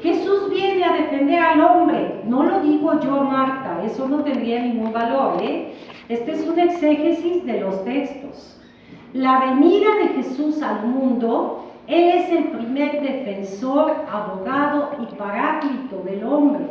Jesús viene a defender al hombre. No lo digo yo, Marta, eso no tendría ningún valor, ¿eh? Este es un exégesis de los textos. La venida de Jesús al mundo, Él es el primer defensor, abogado y paráclito del hombre.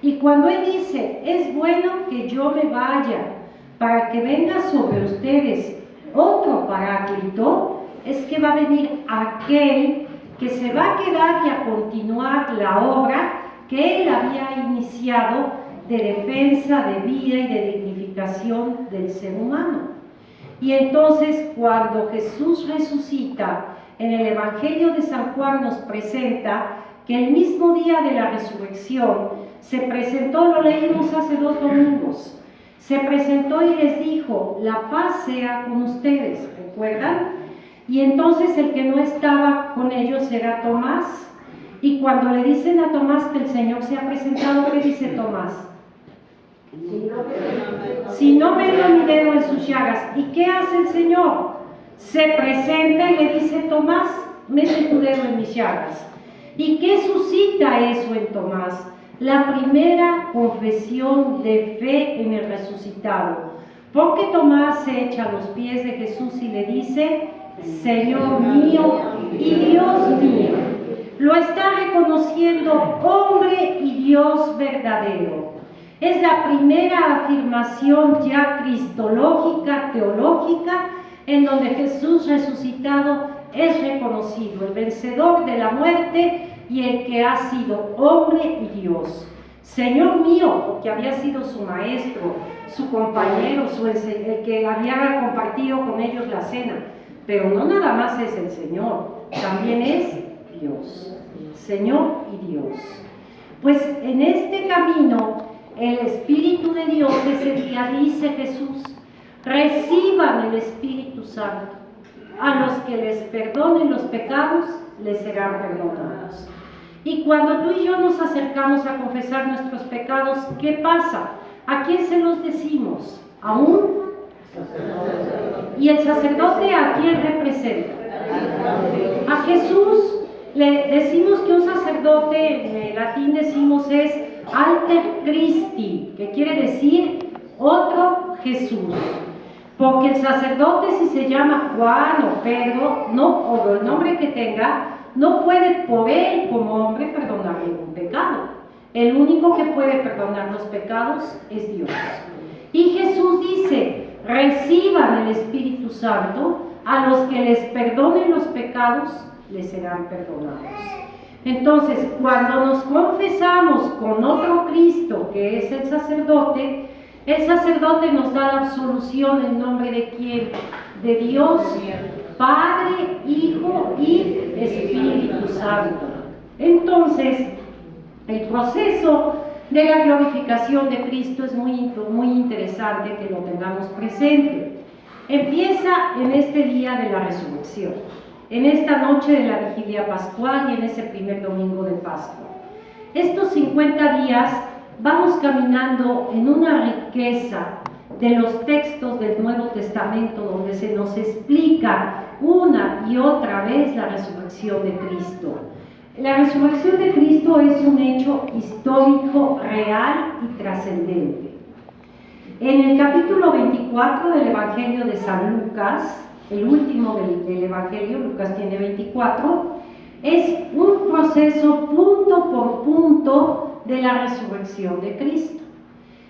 Y cuando Él dice, es bueno que yo me vaya para que venga sobre ustedes otro paráclito, es que va a venir aquel que se va a quedar y a continuar la obra que Él había iniciado de defensa, de vida y de dignificación del ser humano. Y entonces cuando Jesús resucita, en el Evangelio de San Juan nos presenta que el mismo día de la resurrección se presentó, lo leímos hace 2 domingos, se presentó y les dijo, la paz sea con ustedes, ¿recuerdan? Y entonces el que no estaba con ellos era Tomás, y cuando le dicen a Tomás que el Señor se ha presentado, ¿qué dice Tomás? Si no meto mi dedo en sus llagas. ¿Y qué hace el Señor? Se presenta y le dice, Tomás, mete tu dedo en mis llagas. ¿Y qué suscita eso en Tomás? La primera confesión de fe en el resucitado. Porque Tomás se echa a los pies de Jesús y le dice, Señor mío y Dios mío. Lo está reconociendo hombre y Dios verdadero. Es la primera afirmación ya cristológica, teológica, en donde Jesús resucitado es reconocido, el vencedor de la muerte y el que ha sido hombre y Dios. Señor mío, porque había sido su maestro, su compañero, el que había compartido con ellos la cena. Pero no nada más es el Señor, también es Dios, Señor y Dios. Pues en este camino, el Espíritu de Dios ese día, dice Jesús, reciban el Espíritu Santo. A los que les perdonen los pecados, les serán perdonados. Y cuando tú y yo nos acercamos a confesar nuestros pecados, ¿qué pasa? ¿A quién se los decimos? ¿A un sacerdote? ¿Y el sacerdote a quién representa? A Jesús. Le decimos que un sacerdote, en latín decimos es alter Christi, que quiere decir otro Jesús. Porque el sacerdote, si se llama Juan o Pedro, o el nombre que tenga, no puede por él como hombre perdonar ningún pecado. El único que puede perdonar los pecados es Dios. Y Jesús dice, reciban el Espíritu Santo, a los que les perdonen los pecados, les serán perdonados. Entonces, cuando nos confesamos con otro Cristo, que es el sacerdote nos da la absolución en nombre de ¿quién? De Dios, Padre, Hijo y Espíritu Santo. Entonces, el proceso de la glorificación de Cristo es muy interesante que lo tengamos presente. Empieza en este día de la resurrección, en esta noche de la vigilia pascual y en ese primer domingo de Pascua. Estos 50 días vamos caminando en una riqueza de los textos del Nuevo Testamento donde se nos explica una y otra vez la resurrección de Cristo. La resurrección de Cristo es un hecho histórico, real y trascendente. En el capítulo 24 del Evangelio de San Lucas, el último del Evangelio, Lucas tiene 24, es un proceso punto por punto de la resurrección de Cristo.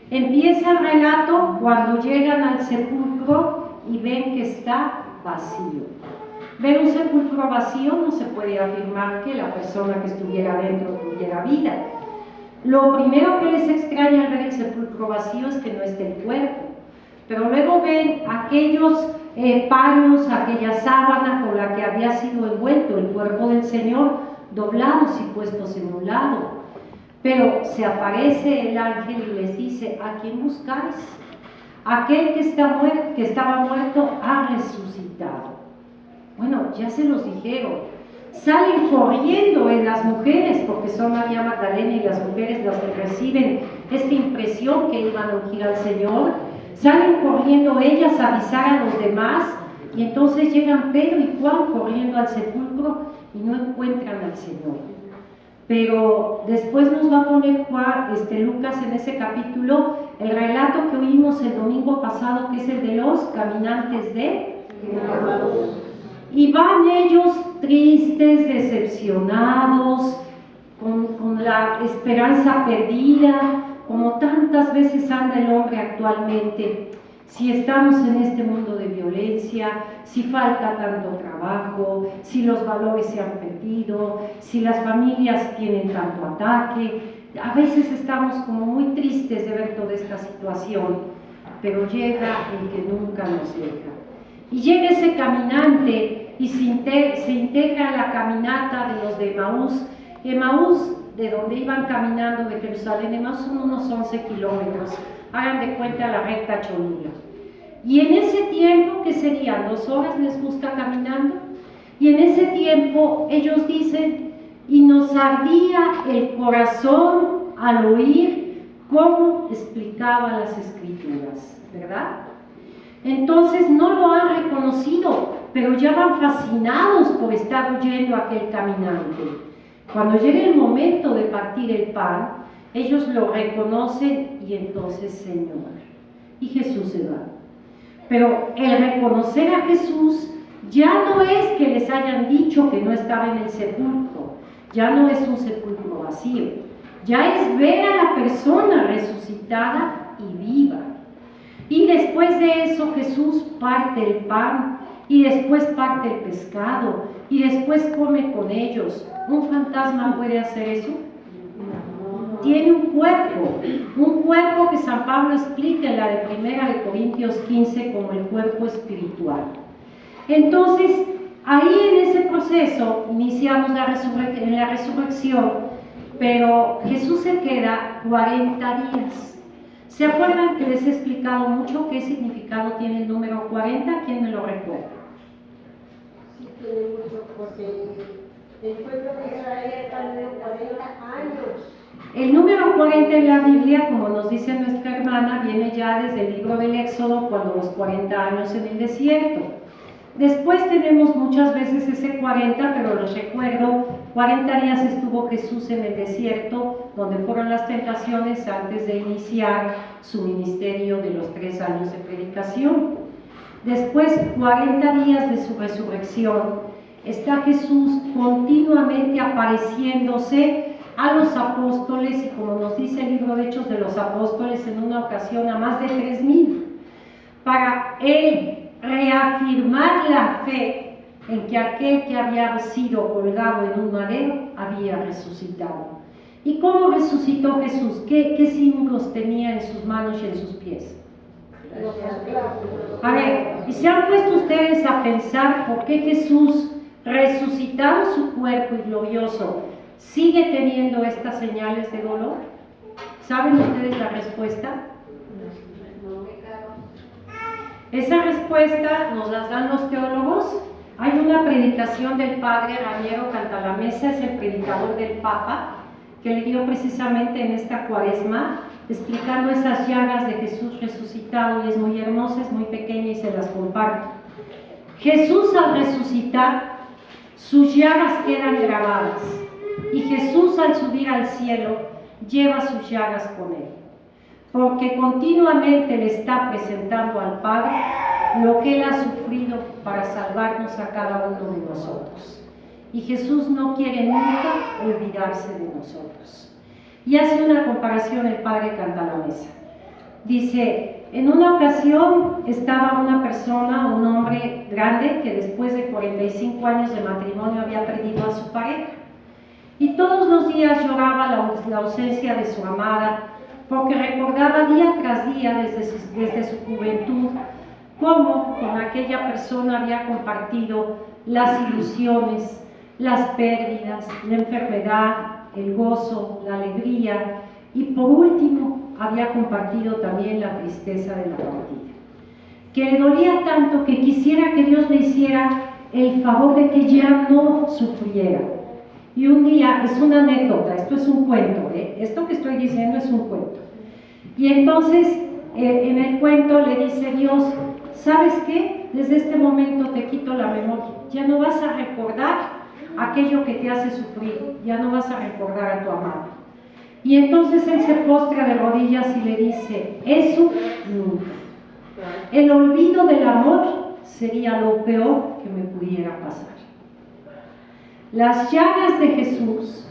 Empieza el relato cuando llegan al sepulcro y ven que está vacío. Ver un sepulcro vacío no se puede afirmar que la persona que estuviera dentro tuviera vida. Lo primero que les extraña al ver el sepulcro vacío es que no esté el cuerpo, pero luego ven aquellos paños, aquella sábana con la que había sido envuelto el cuerpo del Señor, doblados y puestos en un lado. Pero se aparece el ángel y les dice, ¿a quién buscáis? Aquel que estaba muerto ha resucitado. Bueno, ya se los dijeron. Salen corriendo en las mujeres, porque son María Magdalena y las mujeres las que reciben esta impresión que iban a ungir al Señor. Salen corriendo ellas a avisar a los demás, y entonces llegan Pedro y Juan corriendo al sepulcro y no encuentran al Señor. Pero después nos va a poner Lucas en ese capítulo el relato que oímos el domingo pasado, que es el de los caminantes de Emaús. Y van ellos tristes, decepcionados, con la esperanza perdida, como tantas veces anda el hombre actualmente. Si estamos en este mundo de violencia, si falta tanto trabajo, si los valores se han perdido, si las familias tienen tanto ataque, a veces estamos como muy tristes de ver toda esta situación, pero llega el que nunca nos deja. Y llega ese caminante y se integra a la caminata de los de Emaús. Emaús, de donde iban caminando de Jerusalén, Emaús son unos 11 kilómetros, hagan de cuenta la recta Cholula. Y en ese tiempo, que serían 2 horas, les gusta caminando, y en ese tiempo ellos dicen, y nos ardía el corazón al oír cómo explicaba las Escrituras, ¿verdad? Entonces no lo han reconocido, pero ya van fascinados por estar oyendo a aquel caminante. Cuando llega el momento de partir el pan, ellos lo reconocen y entonces, Señor, y Jesús se va. Pero el reconocer a Jesús ya no es que les hayan dicho que no estaba en el sepulcro, ya no es un sepulcro vacío, ya es ver a la persona resucitada y viva. Y después de eso Jesús parte el pan y después parte el pescado y después come con ellos. ¿Un fantasma puede hacer eso? Tiene un cuerpo que San Pablo explica en la de 1 Corintios 15 como el cuerpo espiritual. Entonces, ahí en ese proceso iniciamos la resurrección, pero Jesús se queda 40 días. ¿Se acuerdan que les he explicado mucho qué significado tiene el número 40? ¿Quién me lo recuerda? Sí, tiene mucho, porque el pueblo de Israel tardó 40 años. El número 40 en la Biblia, como nos dice nuestra hermana, viene ya desde el libro del Éxodo, cuando los 40 años en el desierto. Después tenemos muchas veces ese 40, pero los recuerdo, 40 días estuvo Jesús en el desierto, donde fueron las tentaciones antes de iniciar su ministerio de los 3 años de predicación. Después, 40 días de su resurrección, está Jesús continuamente apareciéndose a los apóstoles, y como nos dice el libro de Hechos de los Apóstoles, en una ocasión a más de 3,000, para él reafirmar la fe en que aquel que había sido colgado en un madero había resucitado. ¿Y cómo resucitó Jesús? ¿Qué símbolos tenía en sus manos y en sus pies? A ver, ¿y se han puesto ustedes a pensar por qué Jesús, resucitado su cuerpo y glorioso, sigue teniendo estas señales de dolor? ¿Saben ustedes la respuesta? Esa respuesta nos la dan los teólogos. Hay una predicación del padre Raniero Cantalamessa, es el predicador del Papa, que le dio precisamente en esta cuaresma, explicando esas llagas de Jesús resucitado, y es muy hermosa, es muy pequeña y se las comparto. Jesús, al resucitar, sus llagas quedan grabadas, y Jesús, al subir al cielo, lleva sus llagas con él, porque continuamente le está presentando al Padre lo que él ha sufrido para salvarnos a cada uno de nosotros. Y Jesús no quiere nunca olvidarse de nosotros. Y hace una comparación el padre Cantalamessa. Dice, en una ocasión estaba una persona, un hombre grande, que después de 45 años de matrimonio había perdido a su pareja. Y todos los días lloraba la ausencia de su amada, porque recordaba día tras día desde su juventud cómo con aquella persona había compartido las ilusiones, las pérdidas, la enfermedad, el gozo, la alegría, y por último había compartido también la tristeza de la partida. Que le dolía tanto que quisiera que Dios le hiciera el favor de que ya no sufriera. Y un día, es una anécdota, esto es un cuento, esto que estoy diciendo es un cuento. Y entonces en el cuento le dice Dios, ¿sabes qué? Desde este momento te quito la memoria, ya no vas a recordar aquello que te hace sufrir, ya no vas a recordar a tu amado. Y entonces él se postra de rodillas y le dice, eso nunca. El olvido del amor sería lo peor que me pudiera pasar. Las llagas de Jesús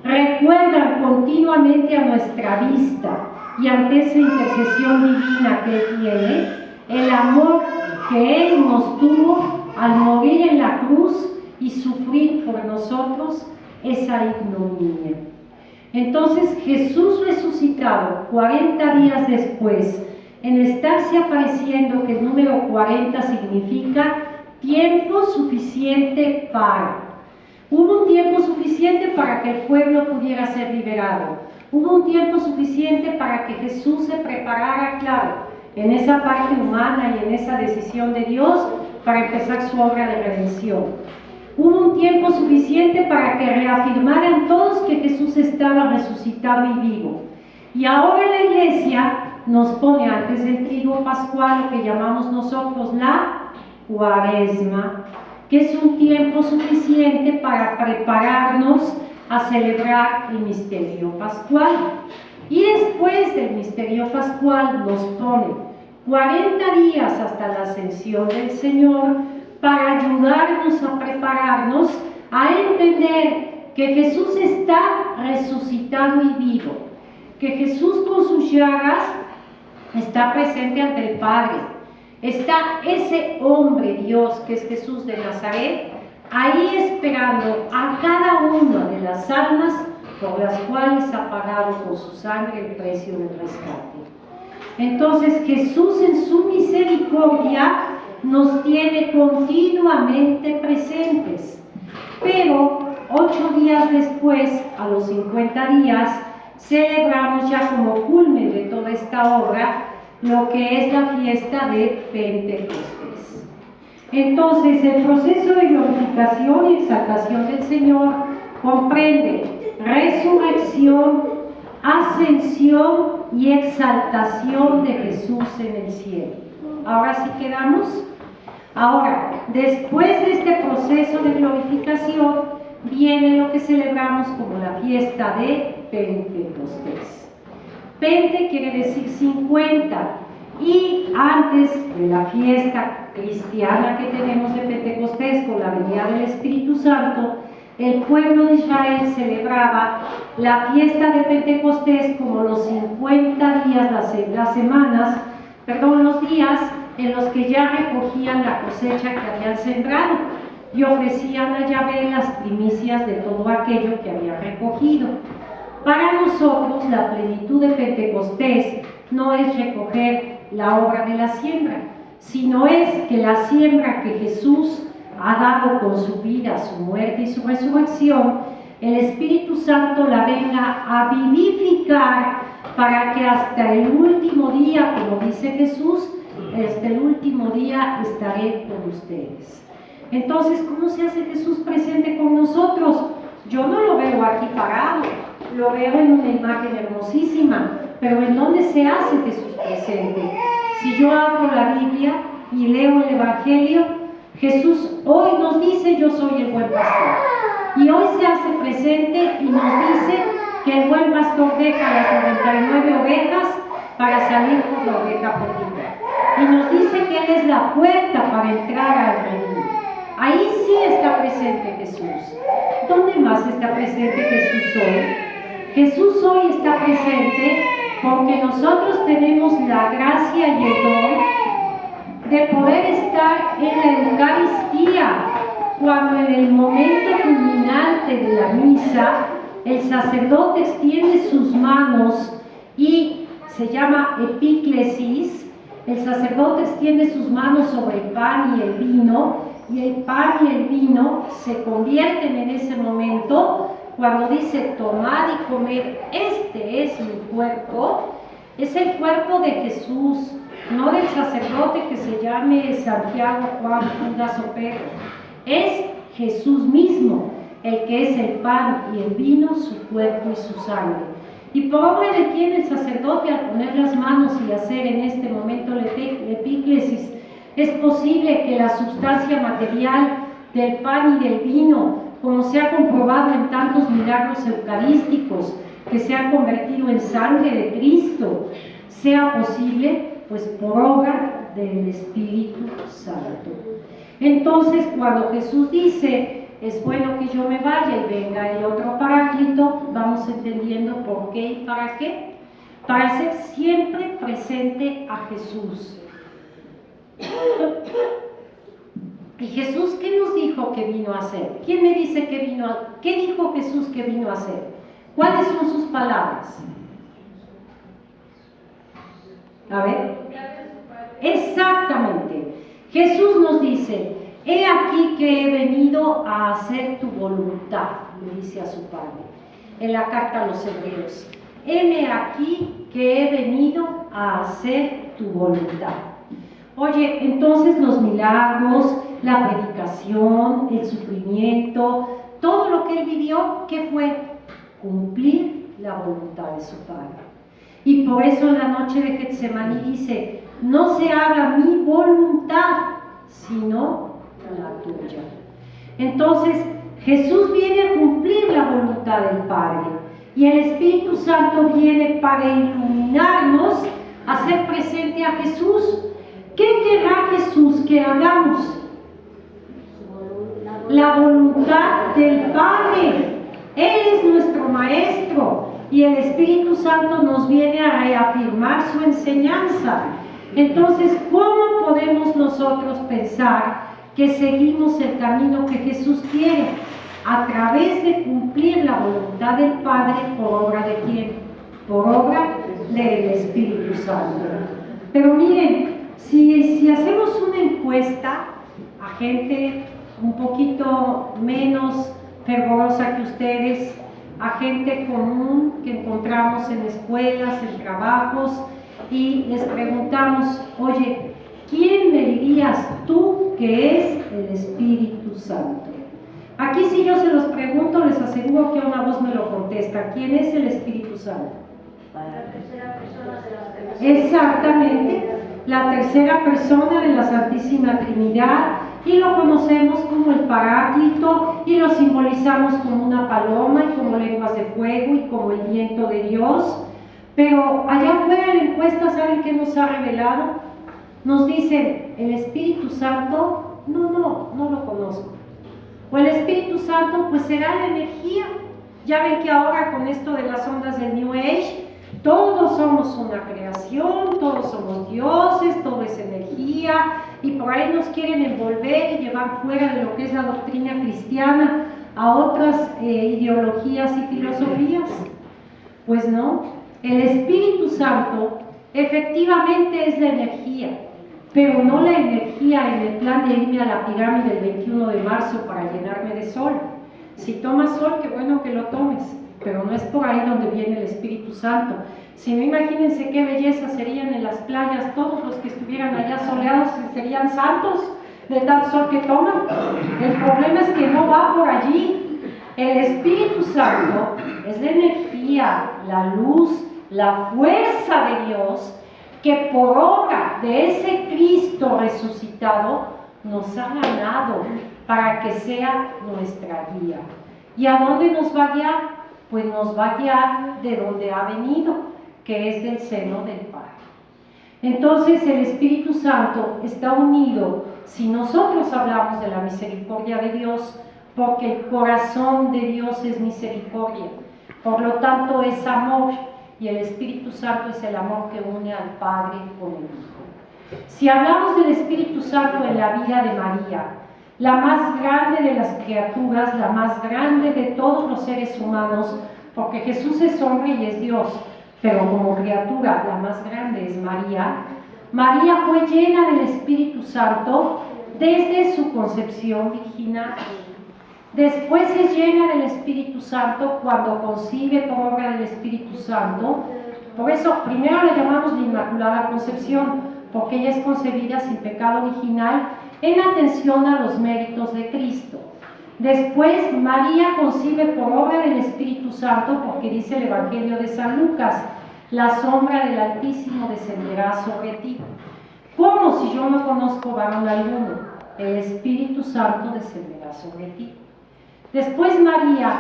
recuerdan continuamente a nuestra vista y ante esa intercesión divina que Él tiene, el amor que Él nos tuvo al morir en la cruz y sufrir por nosotros esa ignominia. Entonces Jesús resucitado 40 días después, en estarse apareciendo, que el número 40 significa tiempo suficiente para. Hubo un tiempo suficiente para que el pueblo pudiera ser liberado. Hubo un tiempo suficiente para que Jesús se preparara, claro, en esa parte humana y en esa decisión de Dios para empezar su obra de redención. Hubo un tiempo suficiente para que reafirmaran todos que Jesús estaba resucitado y vivo. Y ahora la Iglesia nos pone antes del triduo pascual lo que llamamos nosotros la Cuaresma, que es un tiempo suficiente para prepararnos a celebrar el misterio pascual. Y después del misterio pascual nos pone 40 días hasta la ascensión del Señor para ayudarnos a prepararnos a entender que Jesús está resucitado y vivo, que Jesús con sus llagas está presente ante el Padre. Está ese hombre Dios que es Jesús de Nazaret, ahí esperando a cada una de las almas por las cuales ha pagado con su sangre el precio del rescate. Entonces Jesús en su misericordia nos tiene continuamente presentes, pero 8 días después, a los 50 días, celebramos ya como culmen de toda esta obra lo que es la fiesta de Pentecostés. Entonces, el proceso de glorificación y exaltación del Señor comprende resurrección, ascensión y exaltación de Jesús en el cielo. Ahora sí quedamos. Ahora, después de este proceso de glorificación, viene lo que celebramos como la fiesta de Pentecostés. Pente quiere decir 50, y antes de la fiesta cristiana que tenemos de Pentecostés con la venida del Espíritu Santo, el pueblo de Israel celebraba la fiesta de Pentecostés como los 50 días, los días en los que ya recogían la cosecha que habían sembrado y ofrecían a Yahvé las primicias de todo aquello que habían recogido. Para nosotros, la plenitud de Pentecostés no es recoger la obra de la siembra, sino es que la siembra que Jesús ha dado con su vida, su muerte y su resurrección, el Espíritu Santo la venga a vivificar para que hasta el último día, como dice Jesús, hasta el último día estaré con ustedes. Entonces, ¿cómo se hace Jesús presente con nosotros? Yo no lo veo aquí parado, lo veo en una imagen hermosísima, pero ¿en dónde se hace Jesús presente? Si yo abro la Biblia y leo el Evangelio, Jesús hoy nos dice: yo soy el buen pastor, y hoy se hace presente y nos dice que el buen pastor deja las 99 ovejas para salir por la oveja perdida, y nos dice que Él es la puerta para entrar al reino. Ahí sí está presente Jesús. ¿Dónde más está presente Jesús hoy? Jesús hoy está presente porque nosotros tenemos la gracia y el don de poder estar en la Eucaristía, cuando en el momento culminante de la misa el sacerdote extiende sus manos y se llama epíclesis. El sacerdote extiende sus manos sobre el pan y el vino, y el pan y el vino se convierten en ese momento, cuando dice: tomad y comed, este es mi cuerpo. Es el cuerpo de Jesús, no del sacerdote que se llame Santiago, Juan, Judas o Pedro. Es Jesús mismo el que es el pan y el vino, su cuerpo y su sangre. Y por obra de quien el sacerdote, al poner las manos y hacer en este momento la epíclesis, es posible que la sustancia material del pan y del vino como se ha comprobado en tantos milagros eucarísticos que se han convertido en sangre de Cristo, sea posible, pues por obra del Espíritu Santo. Entonces, cuando Jesús dice, es bueno que yo me vaya y venga el otro Paráclito, vamos entendiendo por qué y para qué. Para ser siempre presente a Jesús. ¿Y Jesús qué nos dijo que vino a hacer? ¿Quién me dice que vino a... ¿Qué dijo Jesús que vino a hacer? ¿Cuáles son sus palabras? A ver. Exactamente. Jesús nos dice, he aquí que he venido a hacer tu voluntad, le dice a su Padre, en la carta a los Hebreos. Heme aquí que he venido a hacer tu voluntad. Oye, entonces los milagros, la predicación, el sufrimiento, todo lo que él vivió, ¿qué fue? Cumplir la voluntad de su Padre. Y por eso en la noche de Getsemaní dice, no se haga mi voluntad, sino la tuya. Entonces, Jesús viene a cumplir la voluntad del Padre y el Espíritu Santo viene para iluminarnos, a hacer presente a Jesús. ¿Qué querrá Jesús que hagamos? La voluntad del Padre. Él es nuestro Maestro y el Espíritu Santo nos viene a reafirmar su enseñanza. Entonces, ¿cómo podemos nosotros pensar que seguimos el camino que Jesús quiere? A través de cumplir la voluntad del Padre, ¿por obra de quién? Por obra del Espíritu Santo. Pero miren, si hacemos una encuesta a gente un poquito menos fervorosa que ustedes, a gente común que encontramos en escuelas, en trabajos, y les preguntamos, oye, ¿quién me dirías tú que es el Espíritu Santo? Aquí si yo se los pregunto, les aseguro que una voz me lo contesta. ¿Quién es el Espíritu Santo? La tercera persona de la Exactamente, la tercera persona de la Santísima Trinidad, y lo conocemos como el Paráclito, y lo simbolizamos como una paloma, y como lenguas de fuego, y como el viento de Dios. Pero allá afuera en la encuesta, ¿saben qué nos ha revelado? Nos dicen, el Espíritu Santo, no lo conozco. O el Espíritu Santo, pues será la energía. Ya ven que ahora con esto de las ondas del New Age, todos somos una creación, todos somos dioses, todo es energía, y por ahí nos quieren envolver y llevar fuera de lo que es la doctrina cristiana a otras ideologías y filosofías. Pues no, el Espíritu Santo efectivamente es la energía, pero no la energía en el plan de irme a la pirámide el 21 de marzo para llenarme de sol. Si tomas sol, qué bueno que lo tomes, pero no es por ahí donde viene el Espíritu Santo. Si no, imagínense qué belleza serían en las playas, todos los que estuvieran allá soleados serían santos de tal sol que toman. El problema es que no va por allí. El Espíritu Santo es la energía, la luz, la fuerza de Dios, que por obra de ese Cristo resucitado nos ha ganado para que sea nuestra guía. ¿Y a dónde nos va a guiar? Pues nos va a guiar de donde ha venido, que es del seno del Padre. Entonces el Espíritu Santo está unido, si nosotros hablamos de la misericordia de Dios, porque el corazón de Dios es misericordia, por lo tanto es amor, y el Espíritu Santo es el amor que une al Padre con el Hijo. Si hablamos del Espíritu Santo en la vida de María, la más grande de las criaturas, la más grande de todos los seres humanos, porque Jesús es hombre y es Dios, pero como criatura la más grande es María. María fue llena del Espíritu Santo desde su concepción virginal. Después es llena del Espíritu Santo cuando concibe por obra del Espíritu Santo. Por eso primero le llamamos la Inmaculada Concepción, porque ella es concebida sin pecado original en atención a los méritos de Cristo. Después María concibe por obra del Espíritu Santo, porque dice el Evangelio de San Lucas, la sombra del Altísimo descenderá sobre ti. ¿Cómo si yo no conozco varón alguno? El Espíritu Santo descenderá sobre ti. Después María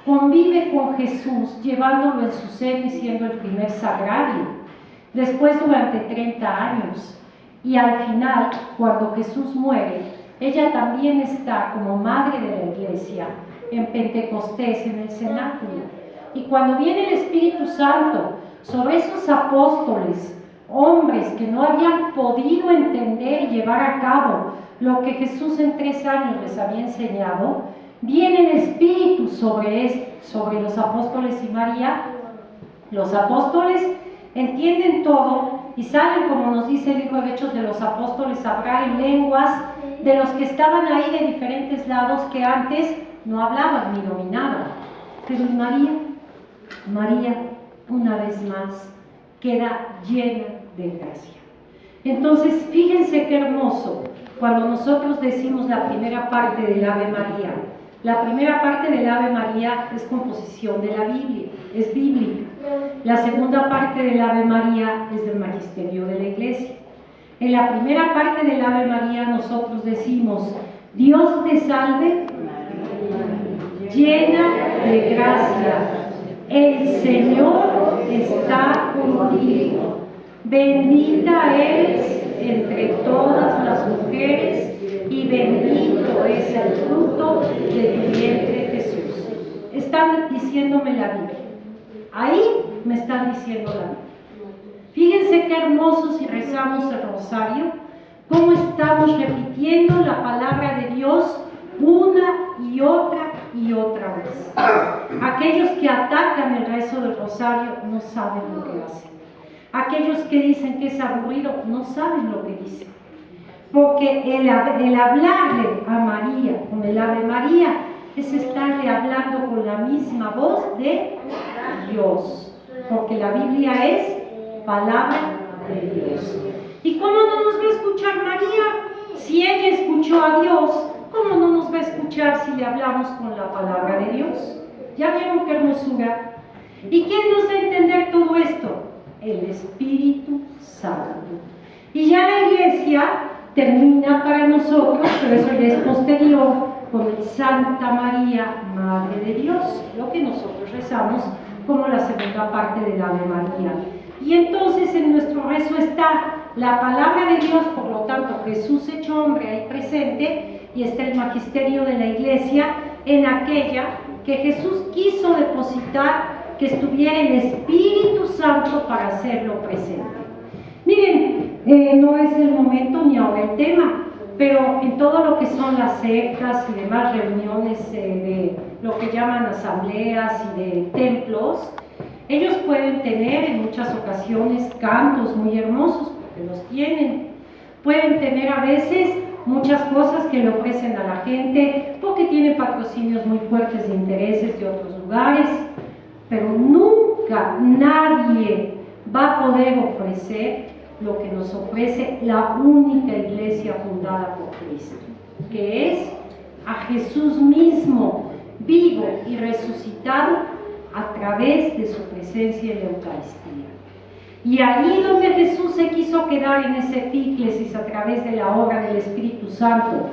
convive con Jesús, llevándolo en su seno y siendo el primer sagrario. Después durante 30 años. Y al final, cuando Jesús muere, ella también está como madre de la iglesia en Pentecostés, en el cenáculo. Y cuando viene el Espíritu Santo sobre esos apóstoles, hombres que no habían podido entender y llevar a cabo lo que Jesús en 3 años les había enseñado, viene el Espíritu sobre los apóstoles y María. Los apóstoles entienden todo y saben, como nos dice el libro de Hechos de los Apóstoles, hablar en lenguas de los que estaban ahí de diferentes lados que antes no hablaban ni dominaban. Pero María, una vez más, queda llena de gracia. Entonces, fíjense qué hermoso cuando nosotros decimos la primera parte del Ave María. La primera parte del Ave María es composición de la Biblia, es bíblica. La segunda parte del Ave María es del magisterio de la Iglesia. En la primera parte del Ave María nosotros decimos: Dios te salve, llena de gracia, el Señor está contigo, bendita eres entre todas las mujeres y bendito es el fruto de tu vientre, Jesús. Están diciéndome la Biblia. Ahí me están diciendo la Biblia. Fíjense qué hermoso si rezamos el rosario, cómo estamos repitiendo la palabra de Dios una y otra vez. Aquellos que atacan el rezo del rosario no saben lo que hacen. Aquellos que dicen que es aburrido no saben lo que dicen. Porque el hablarle a María con el Ave María es estarle hablando con la misma voz de Dios, porque la Biblia es palabra de Dios. ¿Y cómo no nos va a escuchar María? Si ella escuchó a Dios, ¿cómo no nos va a escuchar si le hablamos con la palabra de Dios? ¿Ya vieron qué hermosura? ¿Y quién nos va a entender todo esto? El Espíritu Santo. Y ya la Iglesia termina para nosotros, pero eso ya es posterior, con el Santa María, Madre de Dios, lo que nosotros rezamos como la segunda parte del Ave María. Y entonces en nuestro rezo está la palabra de Dios, por lo tanto Jesús hecho hombre ahí presente, y está el magisterio de la Iglesia en aquella que Jesús quiso depositar, que estuviera el Espíritu Santo para hacerlo presente. Miren, no es el momento ni ahora el tema, pero en todo lo que son las sectas y demás reuniones de lo que llaman asambleas y de templos, ellos pueden tener en muchas ocasiones cantos muy hermosos, porque los tienen. Pueden tener a veces muchas cosas que le ofrecen a la gente, porque tienen patrocinios muy fuertes de intereses de otros lugares, pero nunca nadie va a poder ofrecer lo que nos ofrece la única iglesia fundada por Cristo, que es a Jesús mismo, vivo y resucitado a través de su presencia en la Eucaristía. Y allí donde Jesús se quiso quedar en esa epíclesis a través de la obra del Espíritu Santo,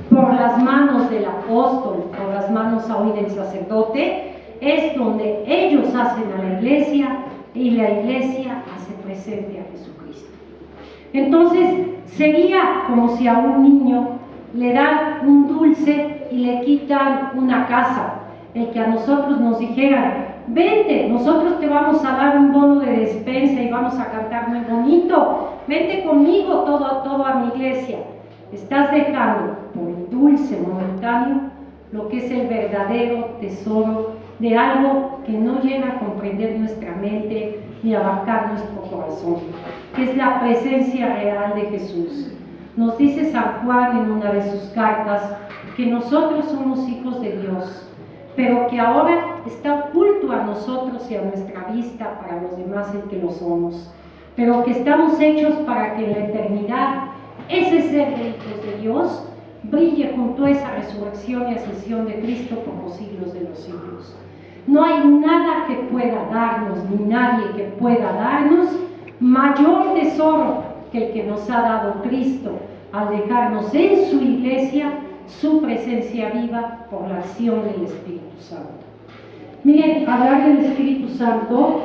por las manos del apóstol, por las manos hoy del sacerdote, es donde ellos hacen a la iglesia y la iglesia hace presente a Jesucristo. Entonces sería como si a un niño le dan un dulce y le quitan una casa. El que a nosotros nos dijeran: vente, nosotros te vamos a dar un bono de despensa y vamos a cantar muy bonito, vente conmigo todo a mi iglesia. Estás dejando por el dulce momentáneo lo que es el verdadero tesoro de algo que no llega a comprender nuestra mente ni a abarcar nuestro corazón, que es la presencia real de Jesús. Nos dice San Juan en una de sus cartas que nosotros somos hijos de Dios, pero que ahora está oculto a nosotros y a nuestra vista, para los demás el que lo somos, pero que estamos hechos para que en la eternidad ese ser de hijos de Dios brille junto a esa resurrección y ascensión de Cristo por los siglos de los siglos. No hay nada que pueda darnos, ni nadie que pueda darnos mayor tesoro que el que nos ha dado Cristo al dejarnos en su iglesia su presencia viva por la acción del Espíritu Santo. Miren, hablar del Espíritu Santo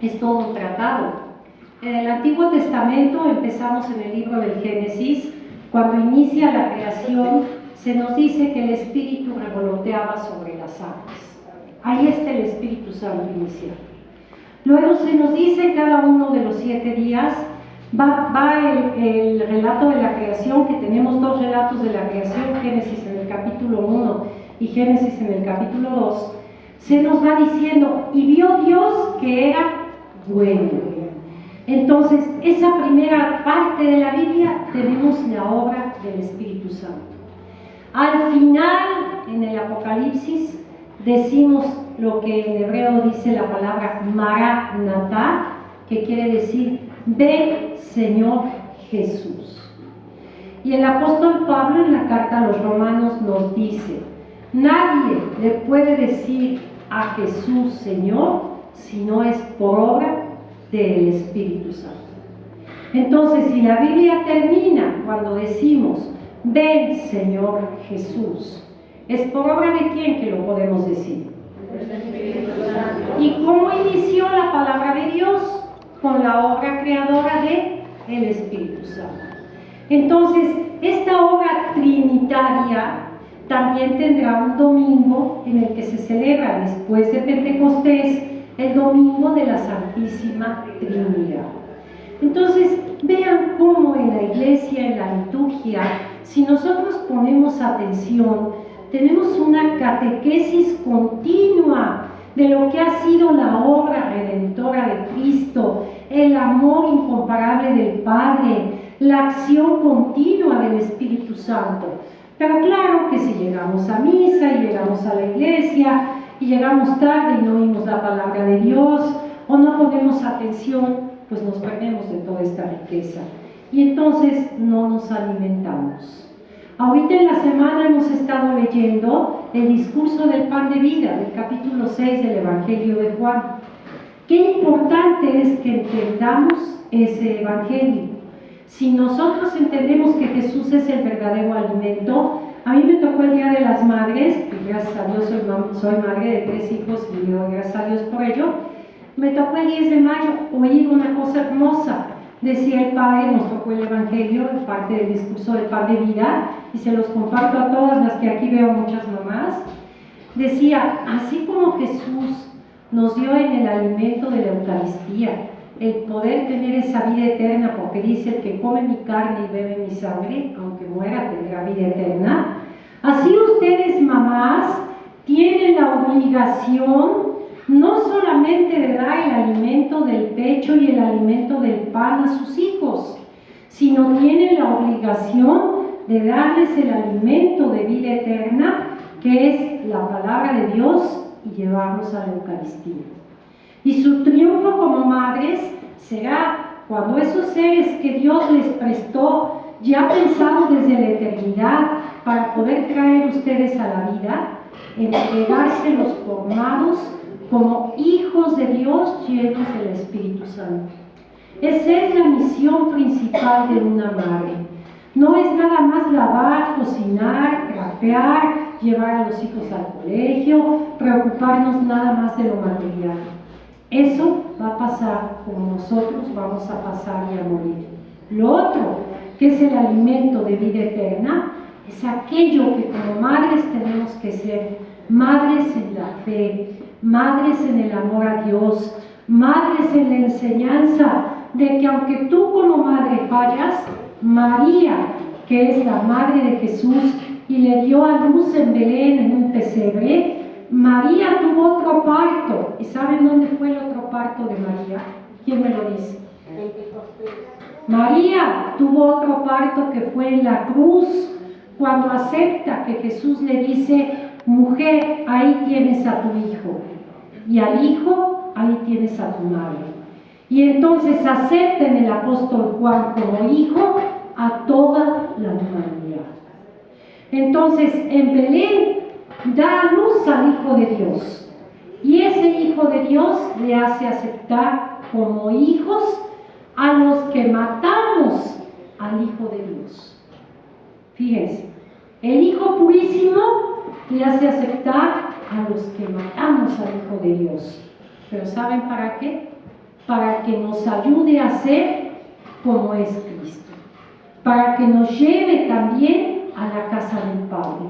es todo un tratado. En el Antiguo Testamento empezamos en el libro del Génesis, cuando inicia la creación, se nos dice que el Espíritu revoloteaba sobre las aguas. Ahí está el Espíritu Santo inicial. Luego se nos dice cada uno de los 7 días, va el relato de la creación, que tenemos 2 relatos de la creación, Génesis en el capítulo 1 y Génesis en el capítulo 2, se nos va diciendo, y vio Dios que era bueno. Entonces, esa primera parte de la Biblia tenemos la obra del Espíritu Santo. Al final, en el Apocalipsis, decimos lo que en hebreo dice la palabra Maranatá, que quiere decir, ven Señor Jesús. Y el apóstol Pablo en la carta a los Romanos nos dice, nadie le puede decir a Jesús Señor si no es por obra del Espíritu Santo. Entonces, si la Biblia termina cuando decimos, ven Señor Jesús, ¿es por obra de quién que lo podemos decir? ¿Y cómo inició la palabra de Dios? Con la obra creadora del Espíritu Santo. Entonces, esta obra trinitaria también tendrá un domingo en el que se celebra después de Pentecostés, el domingo de la Santísima Trinidad. Entonces, vean cómo en la iglesia, en la liturgia, si nosotros ponemos atención, tenemos una catequesis continua de lo que ha sido la obra redentora de Cristo, el amor incomparable del Padre, la acción continua del Espíritu Santo. Pero claro que si llegamos a misa y llegamos a la iglesia y llegamos tarde y no oímos la palabra de Dios o no ponemos atención, pues nos perdemos de toda esta riqueza y entonces no nos alimentamos. Ahorita en la semana hemos estado leyendo el discurso del pan de vida, del capítulo 6 del Evangelio de Juan. Qué importante es que entendamos ese Evangelio. Si nosotros entendemos que Jesús es el verdadero alimento, a mí me tocó el Día de las Madres, y gracias a Dios soy madre de 3 hijos y le doy gracias a Dios por ello. Me tocó el 10 de mayo oír una cosa hermosa. Decía el Padre, nos tocó el Evangelio, parte del discurso del pan de vida, y se los comparto a todas las que aquí veo muchas mamás. Decía, así como Jesús nos dio en el alimento de la Eucaristía el poder tener esa vida eterna, porque dice, el que come mi carne y bebe mi sangre, aunque muera tendrá vida eterna, así ustedes mamás tienen la obligación no solamente de dar el alimento del pecho y el alimento del pan a sus hijos, sino tienen la obligación de darles el alimento de vida eterna, que es la palabra de Dios, y llevarlos a la Eucaristía. Y su triunfo como madres será cuando esos seres que Dios les prestó, ya pensado desde la eternidad, para poder traer ustedes a la vida, entregárselos formados como hijos de Dios llenos del Espíritu Santo. Esa es la misión principal de una madre. No es nada más lavar, cocinar, trapear, llevar a los hijos al colegio, preocuparnos nada más de lo material. Eso va a pasar como nosotros vamos a pasar y a morir. Lo otro, que es el alimento de vida eterna, es aquello que como madres tenemos que ser: madres en la fe, madres en el amor a Dios, madres en la enseñanza de que aunque tú como madre fallas, María, que es la madre de Jesús y le dio a luz en Belén en un pesebre, María tuvo otro parto. ¿Y saben dónde fue el otro parto de María? ¿Quién me lo dice? María tuvo otro parto que fue en la cruz, cuando acepta que Jesús le dice: mujer, ahí tienes a tu hijo, y al hijo, ahí tienes a tu madre. Y entonces acepta en el apóstol Juan como hijo a toda la humanidad. Entonces en Belén da a luz al Hijo de Dios, y ese Hijo de Dios le hace aceptar como hijos a los que matamos al Hijo de Dios. Fíjense, El Hijo purísimo le hace aceptar a los que matamos al Hijo de Dios. Pero ¿saben para qué? Para que nos ayude a ser como es Cristo, para que nos lleve también a la casa del Padre.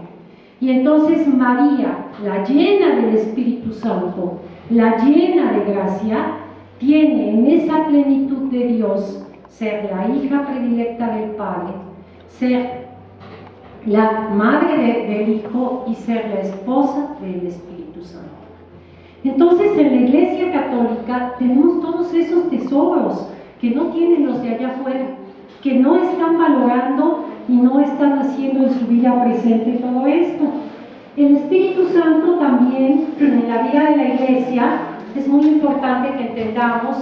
Y entonces María, la llena del Espíritu Santo, la llena de gracia, tiene en esa plenitud de Dios ser la hija predilecta del Padre, ser la madre del Hijo y ser la esposa del Espíritu Santo. Entonces en la Iglesia Católica tenemos todos esos tesoros que no tienen los de allá afuera, que no están valorando y no están haciendo en su vida presente todo esto. El Espíritu Santo también en la vida de la Iglesia es muy importante que entendamos.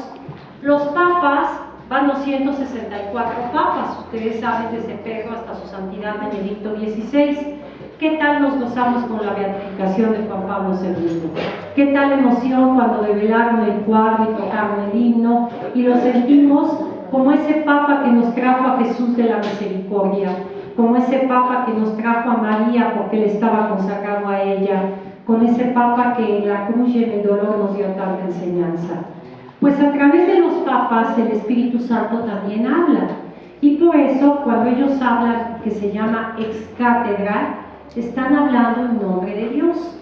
Los papas, van 264 papas, ustedes saben, desde Pedro hasta su santidad Benedicto XVI. ¿Qué tal nos gozamos con la beatificación de Juan Pablo II? ¿Qué tal emoción cuando develaron el cuadro y tocaron el himno y lo sentimos como ese Papa que nos trajo a Jesús de la Misericordia, como ese Papa que nos trajo a María porque Él estaba consagrado a ella, con ese Papa que en la cruz y en el dolor nos dio tanta enseñanza? Pues a través de los papas el Espíritu Santo también habla, y por eso cuando ellos hablan, que se llama ex cátedra, están hablando en nombre de Dios.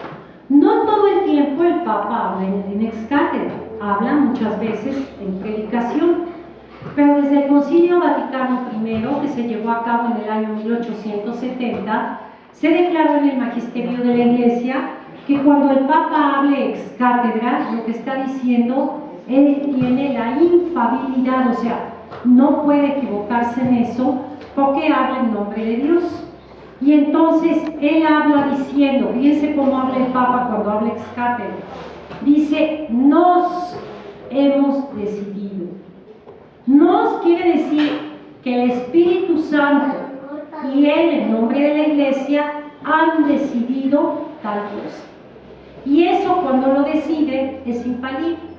No todo el tiempo el Papa habla en ex cátedra, habla muchas veces en predicación, pero desde el Concilio Vaticano I, que se llevó a cabo en el año 1870, se declaró en el Magisterio de la Iglesia que cuando el Papa hable ex cátedra, lo que está diciendo, él tiene la infalibilidad, o sea, no puede equivocarse en eso porque habla en nombre de Dios. Y entonces él habla diciendo, fíjense cómo habla el Papa cuando habla ex cátedra, dice: nos hemos decidido. Nos quiere decir que el Espíritu Santo y él, en nombre de la Iglesia, han decidido tal cosa. Y eso, cuando lo deciden, es infalible.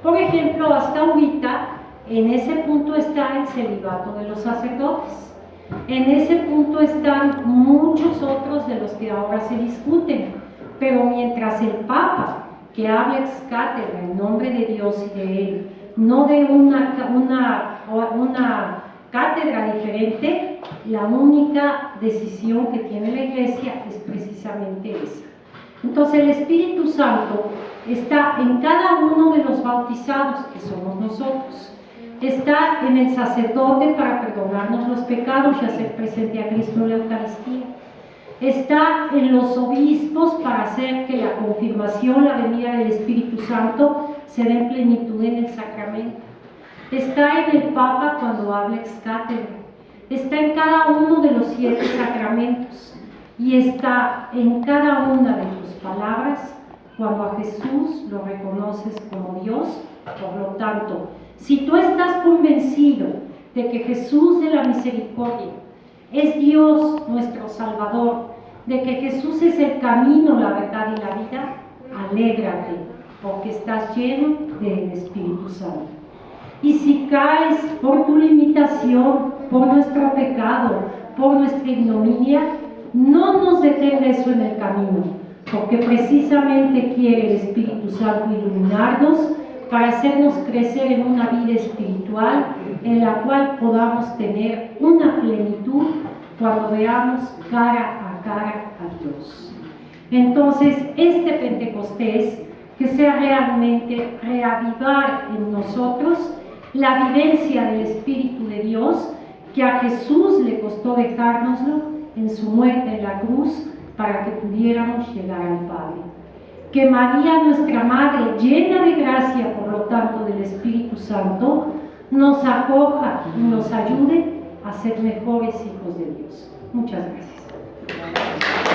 Por ejemplo, hasta ahorita, en ese punto está el celibato de los sacerdotes. En ese punto están muchos otros de los que ahora se discuten. Pero mientras el Papa, que habla ex cátedra en nombre de Dios y de Él, no de una cátedra diferente, la única decisión que tiene la Iglesia es precisamente esa. Entonces el Espíritu Santo está en cada uno de los bautizados, que somos nosotros. Está en el sacerdote para perdonarnos los pecados y hacer presente a Cristo en la Eucaristía. Está en los obispos para hacer que la confirmación, la venida del Espíritu Santo se dé en plenitud en el sacramento. Está en el Papa cuando habla ex cátedra. Está en cada uno de los 7 sacramentos. Y está en cada una de tus palabras cuando a Jesús lo reconoces como Dios. Por lo tanto, si tú estás convencido de que Jesús de la Misericordia es Dios nuestro Salvador, de que Jesús es el camino, la verdad y la vida, alégrate, porque estás lleno del Espíritu Santo. Y si caes por tu limitación, por nuestro pecado, por nuestra ignominia, no nos detenga eso en el camino, porque precisamente quiere el Espíritu Santo iluminarnos para hacernos crecer en una vida espiritual en la cual podamos tener una plenitud cuando veamos cara a Dios. Entonces, este Pentecostés, que sea realmente reavivar en nosotros la vivencia del Espíritu de Dios, que a Jesús le costó dejárnoslo en su muerte en la cruz para que pudiéramos llegar al Padre. Que María, nuestra Madre, llena de gracia, por lo tanto, del Espíritu Santo, nos acoja y nos ayude a ser mejores hijos de Dios. Muchas gracias.